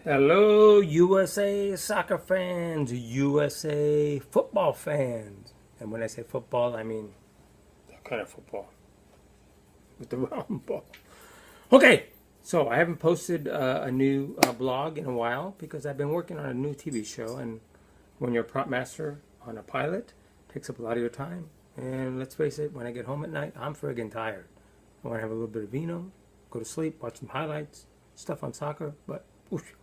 Hello, USA soccer fans, USA football fans. And when I say football, I mean that kind of football with the round ball. Okay, so I haven't posted a new blog in a while because I've been working on a new TV show. And when you're a prop master on a pilot, it takes up a lot of your time. And let's face it, when I get home at night, I'm friggin' tired. I want to have a little bit of vino, go to sleep, watch some highlights, stuff on soccer, but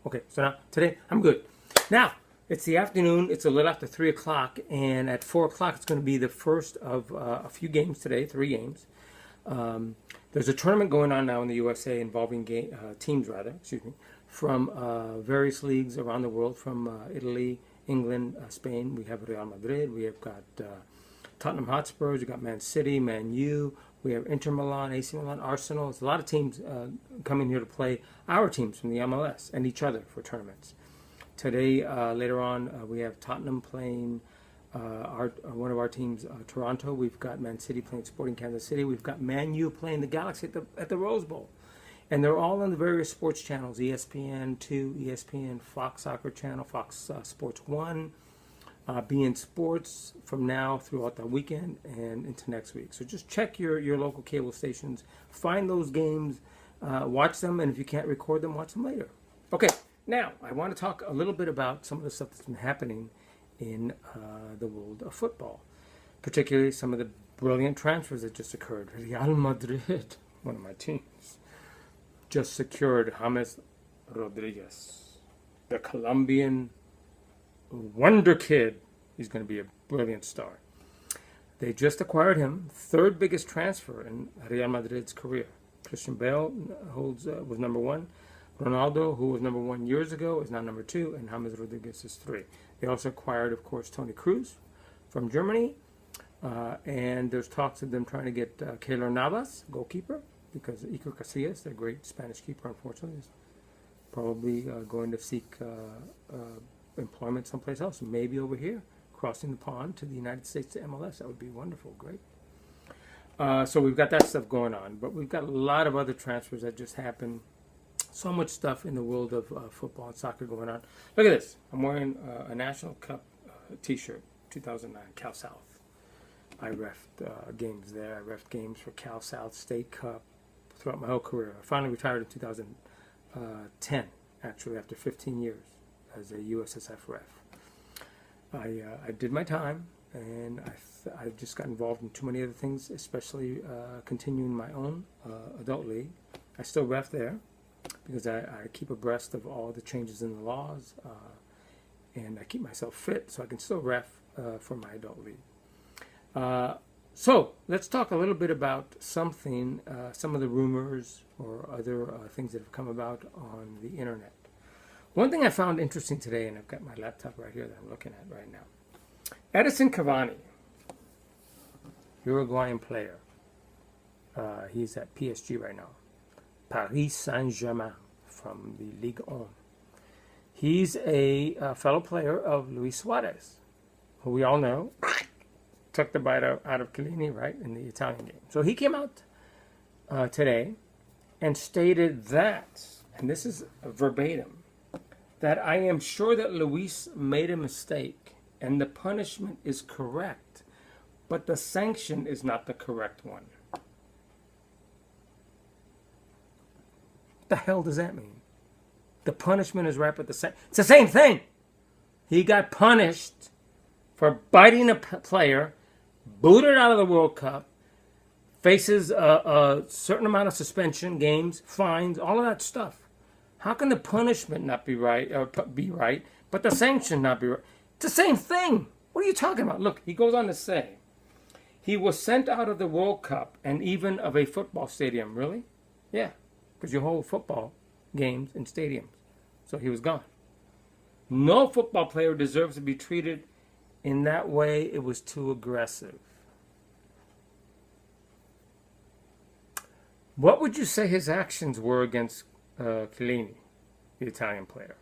okay, so now today I'm good. Now it's the afternoon. It's a little after 3 o'clock, and at 4 o'clock it's going to be the first of a few games today. 3 games. There's a tournament going on now in the USA involving teams, from various leagues around the world, from Italy, England, Spain. We have Real Madrid. We have got Tottenham Hotspurs. We got Man City, Man U. We have Inter Milan, AC Milan, Arsenal. There's a lot of teams coming here to play our teams from the MLS and each other for tournaments. Today, later on, we have Tottenham playing one of our teams, Toronto. We've got Man City playing Sporting Kansas City. We've got Man U playing the Galaxy at the Rose Bowl. And they're all on the various sports channels, ESPN2, ESPN, Fox Soccer Channel, Fox Sports 1, beIN Sports from now throughout the weekend and into next week. So just check your local cable stations, find those games, watch them, and if you can't record them, watch them later. Okay, now I want to talk a little bit about some of the stuff that's been happening in the world of football, particularly some of the brilliant transfers that just occurred. Real Madrid, one of my teams, just secured James Rodriguez, the Colombian wonder kid. He's going to be a brilliant star. They just acquired him, third biggest transfer in Real Madrid's career. Christian Bale was number one. Ronaldo, who was number 1 years ago, is now number 2, and James Rodriguez is 3. They also acquired, of course, Toni Kroos from Germany, and there's talks of them trying to get Keylor Navas, goalkeeper, because Iker Casillas, their great Spanish keeper, unfortunately, is probably going to seek employment someplace else, maybe over here, crossing the pond to the United States to MLS. That would be wonderful, great. So we've got that stuff going on, but we've got a lot of other transfers that just happened. So much stuff in the world of football and soccer going on. Look at this. I'm wearing a National Cup t-shirt, 2009, Cal South. I refed games there. I refed games for Cal South State Cup throughout my whole career. I finally retired in 2010, actually, after 15 years as a USSF ref. I did my time, and I just got involved in too many other things, especially continuing my own adult league. I still ref there, because I keep abreast of all the changes in the laws, and I keep myself fit so I can still ref for my adult league. So let's talk a little bit about some of the rumors or other things that have come about on the internet. One thing I found interesting today, and I've got my laptop right here that I'm looking at right now. Edinson Cavani, Uruguayan player. He's at PSG right now. Paris Saint-Germain from the Ligue 1. He's a fellow player of Luis Suarez, who we all know took the bite out of Chiellini, right, in the Italian game. So he came out today and stated that, and this is verbatim, that I am sure that Luis made a mistake and the punishment is correct, but the sanction is not the correct one. What the hell does that mean? The punishment is right, but it's the same thing. He got punished for biting a player, booted out of the World Cup, faces a certain amount of suspension, games, fines, all of that stuff. How can the punishment not be right, but the sanction not be right? It's the same thing. What are you talking about? Look, he goes on to say, he was sent out of the World Cup and even of a football stadium. Really? Yeah, because you hold football games in stadiums. So he was gone. No football player deserves to be treated in that way. It was too aggressive. What would you say his actions were against Chiellini, the Italian player?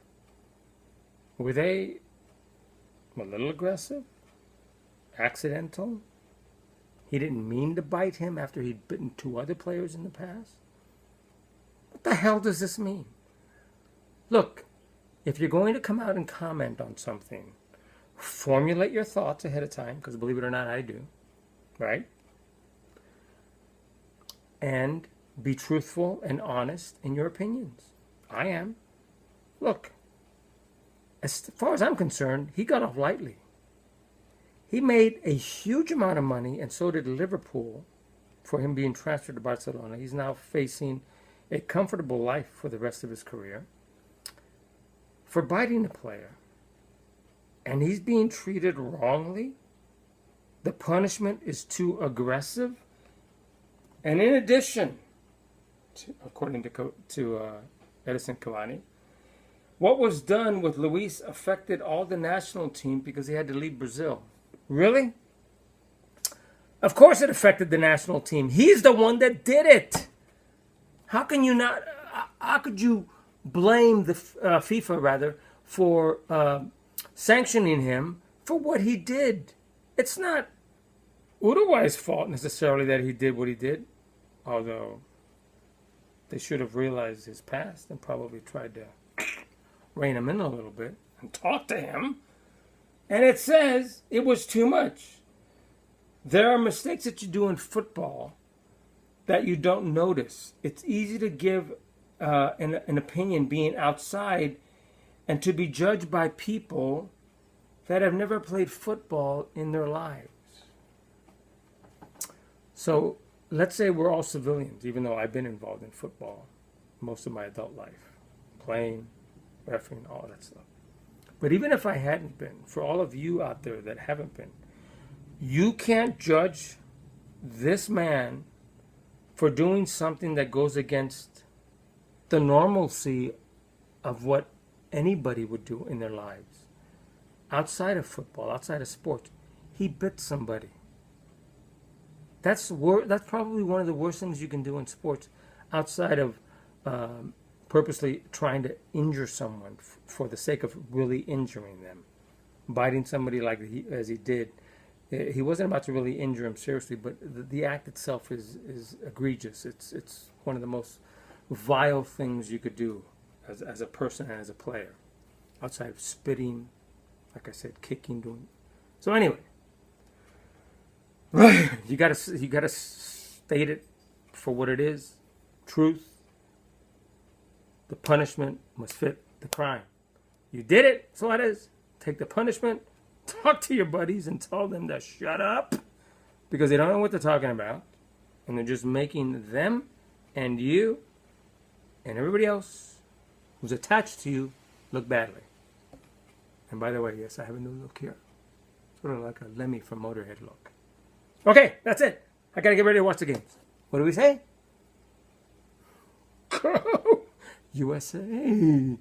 Were they a little aggressive? Accidental? He didn't mean to bite him after he'd bitten 2 other players in the past? What the hell does this mean? Look, if you're going to come out and comment on something, formulate your thoughts ahead of time, because believe it or not, I do, right? And be truthful and honest in your opinions. I am. Look, as far as I'm concerned, he got off lightly. He made a huge amount of money, and so did Liverpool, for him being transferred to Barcelona. He's now facing a comfortable life for the rest of his career for biting a player. And he's being treated wrongly. The punishment is too aggressive. And in addition, according to Edison Cavani, what was done with Luis affected all the national team because he had to leave Brazil. Really? Of course it affected the national team. He's the one that did it. How can you not? How could you blame the FIFA rather for sanctioning him for what he did? It's not Uruguay's fault necessarily that he did what he did, although they should have realized his past and probably tried to rein him in a little bit and talk to him. And it says it was too much. There are mistakes that you do in football that you don't notice. It's easy to give an opinion being outside and to be judged by people that have never played football in their lives. So let's say we're all civilians, even though I've been involved in football most of my adult life, playing, refereeing, all that stuff. But even if I hadn't been, for all of you out there that haven't been, you can't judge this man for doing something that goes against the normalcy of what anybody would do in their lives. Outside of football, outside of sports, he bit somebody. That's probably one of the worst things you can do in sports, outside of purposely trying to injure someone for the sake of really injuring them. Biting somebody as he did. He wasn't about to really injure him seriously, but the act itself is egregious. It's one of the most vile things you could do as a person and as a player, outside of spitting, like I said, kicking, doing. So anyway, you gotta state it for what it is, truth. The punishment must fit the crime. You did it, so it is. Take the punishment. Talk to your buddies and tell them to shut up, because they don't know what they're talking about, and they're just making them and you and everybody else who's attached to you look badly. And by the way, yes, I have a new look here. Sort of like a Lemmy from Motorhead look. Okay, that's it. I gotta get ready to watch the games. What do we say? Go USA!